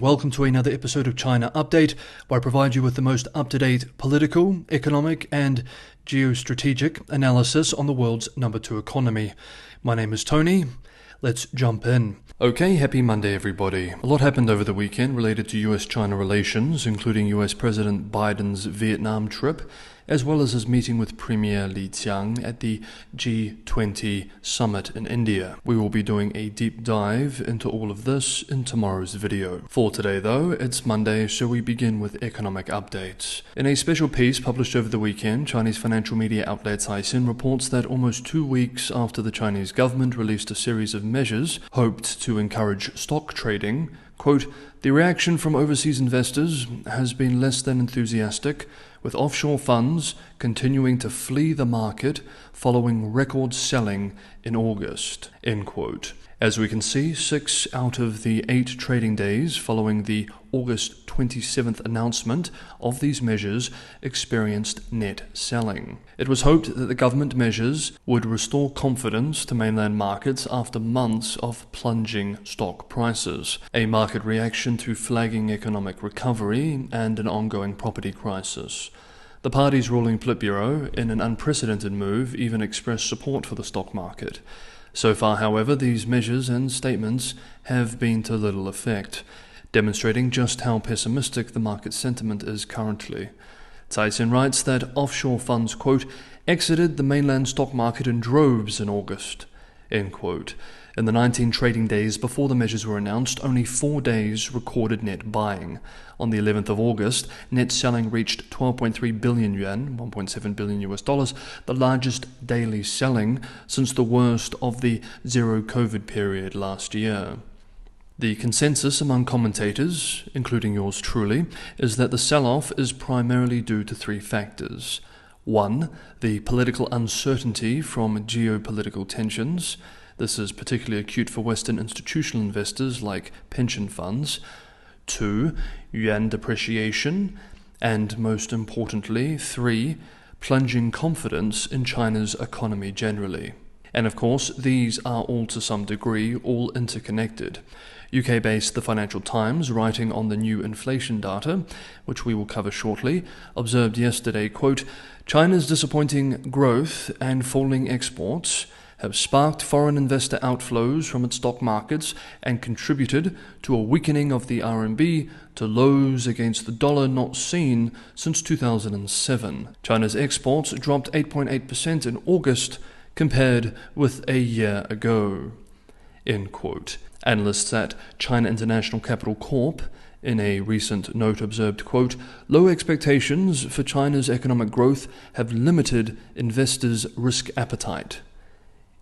Welcome to another episode of China Update, where I provide you with the most up-to-date political, economic, and geostrategic analysis on the world's number 2 economy. My name is Tony. Let's jump in. Okay, happy Monday everybody. A lot happened over the weekend related to US-China relations, including US President Biden's Vietnam trip, as well as his meeting with Premier Li Qiang at the G20 summit in India. We will be doing a deep dive into all of this in tomorrow's video. For today though, it's Monday, so we begin with economic updates. In a special piece published over the weekend, Chinese financial media outlet Caixin reports that almost 2 weeks after the Chinese government released a series of measures hoped to encourage stock trading, quote, "The reaction from overseas investors has been less than enthusiastic, with offshore funds continuing to flee the market following record selling in August," end quote. As we can see, 6 out of the 8 trading days following the August 27th announcement of these measures experienced net selling. It was hoped that the government measures would restore confidence to mainland markets after months of plunging stock prices, a market reaction to flagging economic recovery and an ongoing property crisis. The party's ruling Politburo, in an unprecedented move, even expressed support for the stock market. So far, however, these measures and statements have been to little effect, demonstrating just how pessimistic the market sentiment is currently. Caixin writes that offshore funds, quote, "exited the mainland stock market in droves in August," end quote. In the 19 trading days before the measures were announced, only 4 days recorded net buying. On the 11th of August, net selling reached 12.3 billion yuan, $1.7 billion, the largest daily selling since the worst of the zero-COVID period last year. The consensus among commentators, including yours truly, is that the sell-off is primarily due to 3 factors. 1. The political uncertainty from geopolitical tensions. This is particularly acute for Western institutional investors like pension funds. 2. Yuan depreciation. And most importantly, 3. Plunging confidence in China's economy generally. And of course, these are all to some degree all interconnected. UK-based The Financial Times, writing on the new inflation data, which we will cover shortly, observed yesterday, quote, "China's disappointing growth and falling exports have sparked foreign investor outflows from its stock markets and contributed to a weakening of the RMB to lows against the dollar not seen since 2007. China's exports dropped 8.8% in August compared with a year ago," end quote. Analysts at China International Capital Corp in a recent note observed, quote, "Low expectations for China's economic growth have limited investors' risk appetite,"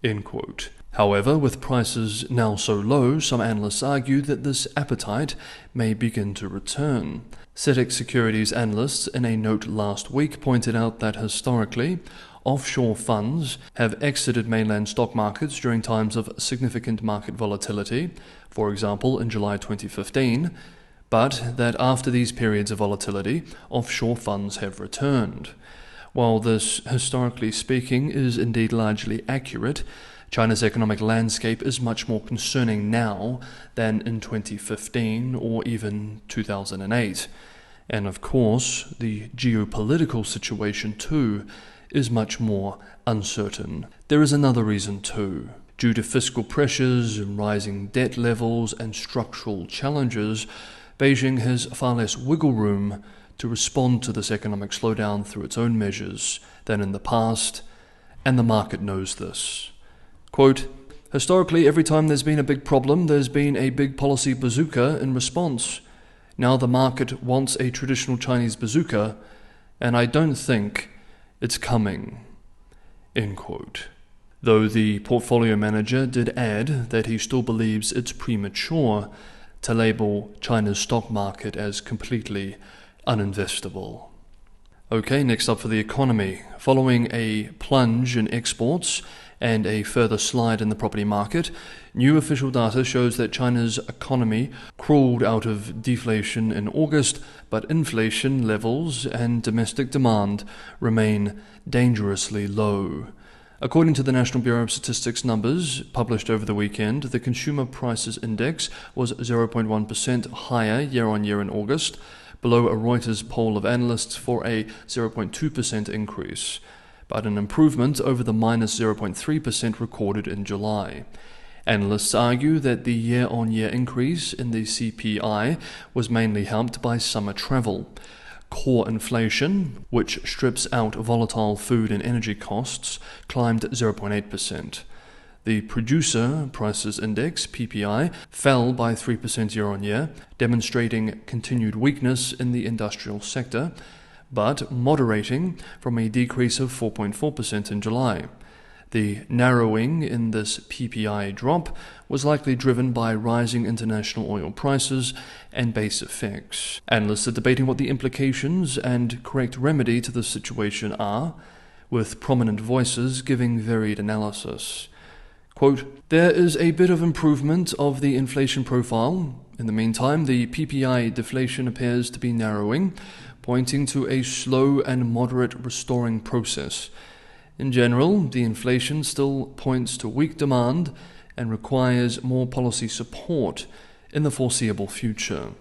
end quote. However, with prices now so low, some analysts argue that this appetite may begin to return. CITIC Securities analysts in a note last week pointed out that historically, offshore funds have exited mainland stock markets during times of significant market volatility, for example in July 2015, but that after these periods of volatility, offshore funds have returned. While this, historically speaking, is indeed largely accurate, China's economic landscape is much more concerning now than in 2015 or even 2008. And of course, the geopolitical situation too is much more uncertain. There is another reason too. Due to fiscal pressures, rising debt levels, and structural challenges, Beijing has far less wiggle room to respond to this economic slowdown through its own measures than in the past, and the market knows this. Quote, "Historically, every time there's been a big problem, there's been a big policy bazooka in response. Now the market wants a traditional Chinese bazooka, and I don't think it's coming," end quote. Though the portfolio manager did add that he still believes it's premature to label China's stock market as completely uninvestable. Okay, next up for the economy. Following a plunge in exports and a further slide in the property market, new official data shows that China's economy crawled out of deflation in August, but inflation levels and domestic demand remain dangerously low. According to the National Bureau of Statistics numbers published over the weekend, the Consumer Prices Index was 0.1% higher year-on-year in August, below a Reuters poll of analysts for a 0.2% increase, but an improvement over the minus 0.3% recorded in July. Analysts argue that the year-on-year increase in the CPI was mainly helped by summer travel. Core inflation, which strips out volatile food and energy costs, climbed 0.8%. The Producer Prices Index, PPI, fell by 3% year-on-year, demonstrating continued weakness in the industrial sector, but moderating from a decrease of 4.4% in July. The narrowing in this PPI drop was likely driven by rising international oil prices and base effects. Analysts are debating what the implications and correct remedy to the situation are, with prominent voices giving varied analysis. Quote, "There is a bit of improvement of the inflation profile. In the meantime, the PPI deflation appears to be narrowing, pointing to a slow and moderate restoring process. In general, the inflation still points to weak demand and requires more policy support in the foreseeable future."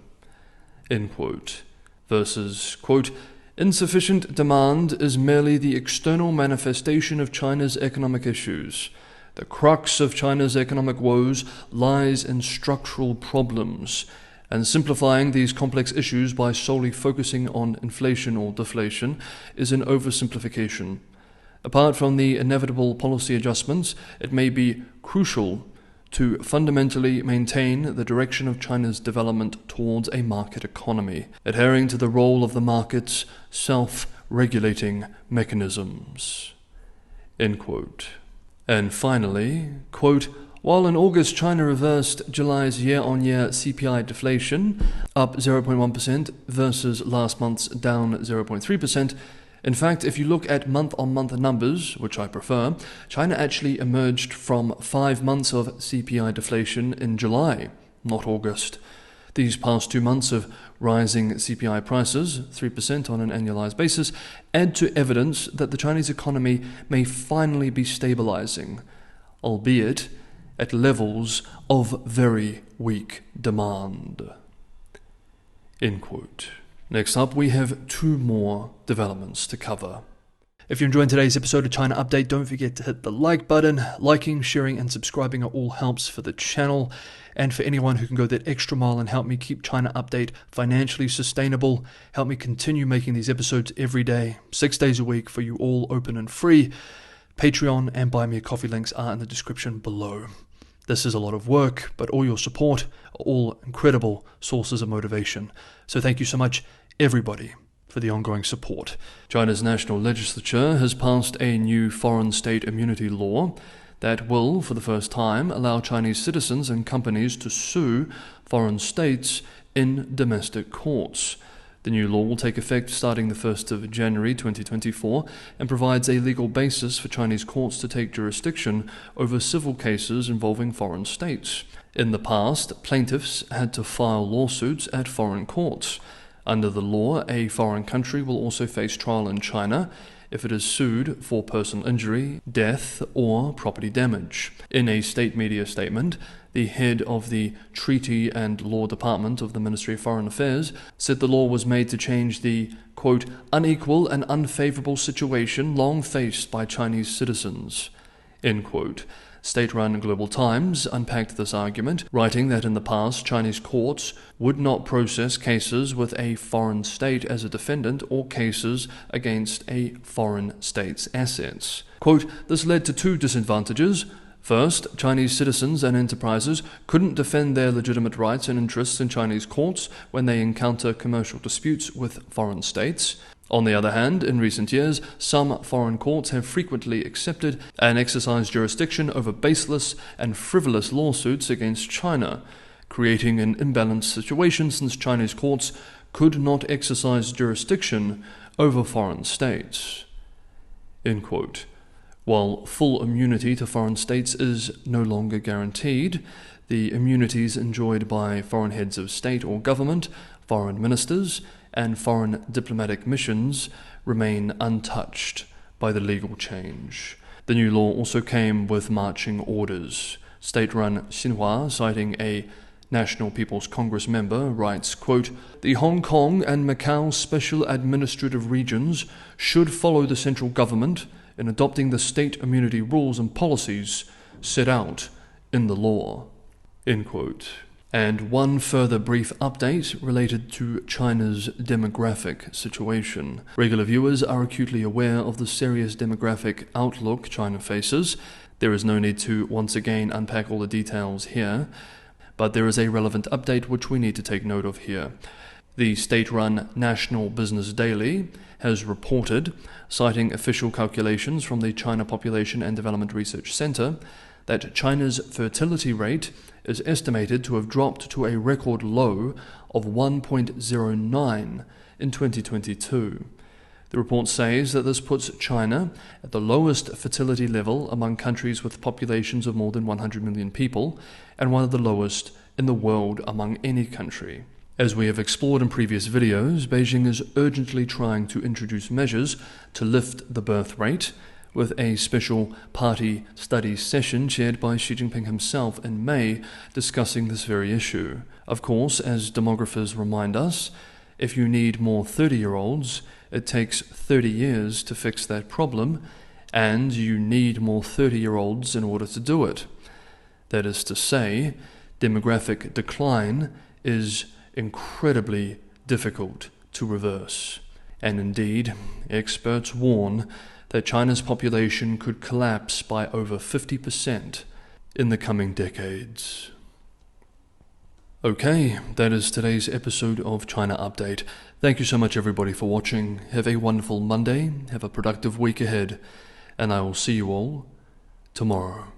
End quote. Versus, quote, "Insufficient demand is merely the external manifestation of China's economic issues. The crux of China's economic woes lies in structural problems, and simplifying these complex issues by solely focusing on inflation or deflation is an oversimplification. Apart from the inevitable policy adjustments, it may be crucial to fundamentally maintain the direction of China's development towards a market economy, adhering to the role of the market's self-regulating mechanisms." End quote. And finally, quote, "While in August China reversed July's year-on-year CPI deflation, up 0.1% versus last month's down 0.3%, in fact, if you look at month-on-month numbers, which I prefer, China actually emerged from 5 months of CPI deflation in July, not August. These past 2 months of rising CPI prices, 3% on an annualized basis, add to evidence that the Chinese economy may finally be stabilizing, albeit at levels of very weak demand." End quote. Next up, we have 2 more developments to cover. If you're enjoying today's episode of China Update, don't forget to hit the like button. Liking, sharing, and subscribing are all helps for the channel. And for anyone who can go that extra mile and help me keep China Update financially sustainable, help me continue making these episodes every day, 6 days a week for you all, open and free, Patreon and Buy Me a Coffee links are in the description below. This is a lot of work, but all your support are all incredible sources of motivation. So thank you so much, everybody, for the ongoing support. China's national legislature has passed a new foreign state immunity law that will, for the first time, allow Chinese citizens and companies to sue foreign states in domestic courts. The new law will take effect starting the 1st of January 2024 and provides a legal basis for Chinese courts to take jurisdiction over civil cases involving foreign states. In the past, plaintiffs had to file lawsuits at foreign courts. Under the law, a foreign country will also face trial in China if it is sued for personal injury, death, or property damage. In a state media statement, the head of the Treaty and Law Department of the Ministry of Foreign Affairs said the law was made to change the, quote, "unequal and unfavorable situation long faced by Chinese citizens," end quote. State-run Global Times unpacked this argument, writing that in the past, Chinese courts would not process cases with a foreign state as a defendant or cases against a foreign state's assets. Quote, "This led to 2 disadvantages. First, Chinese citizens and enterprises couldn't defend their legitimate rights and interests in Chinese courts when they encounter commercial disputes with foreign states. On the other hand, in recent years, some foreign courts have frequently accepted and exercised jurisdiction over baseless and frivolous lawsuits against China, creating an imbalanced situation since Chinese courts could not exercise jurisdiction over foreign states." End quote. While full immunity to foreign states is no longer guaranteed, the immunities enjoyed by foreign heads of state or government, foreign ministers, and foreign diplomatic missions remain untouched by the legal change. The new law also came with marching orders. State-run Xinhua, citing a National People's Congress member, writes, quote, "The Hong Kong and Macau special administrative regions should follow the central government in adopting the state immunity rules and policies set out in the law." End quote. And one further brief update related to China's demographic situation. Regular viewers are acutely aware of the serious demographic outlook China faces. There is no need to once again unpack all the details here, but there is a relevant update which we need to take note of here. The state-run National Business Daily has reported, citing official calculations from the China Population and Development Research Center, that China's fertility rate is estimated to have dropped to a record low of 1.09 in 2022. The report says that this puts China at the lowest fertility level among countries with populations of more than 100 million people, and one of the lowest in the world among any country. As we have explored in previous videos, Beijing is urgently trying to introduce measures to lift the birth rate, with a special party study session chaired by Xi Jinping himself in May discussing this very issue. Of course, as demographers remind us, if you need more 30-year-olds, it takes 30 years to fix that problem, and you need more 30-year-olds in order to do it. That is to say, demographic decline is incredibly difficult to reverse. And indeed, experts warn that China's population could collapse by over 50% in the coming decades. Okay, that is today's episode of China Update. Thank you so much everybody for watching. Have a wonderful Monday, have a productive week ahead, and I will see you all tomorrow.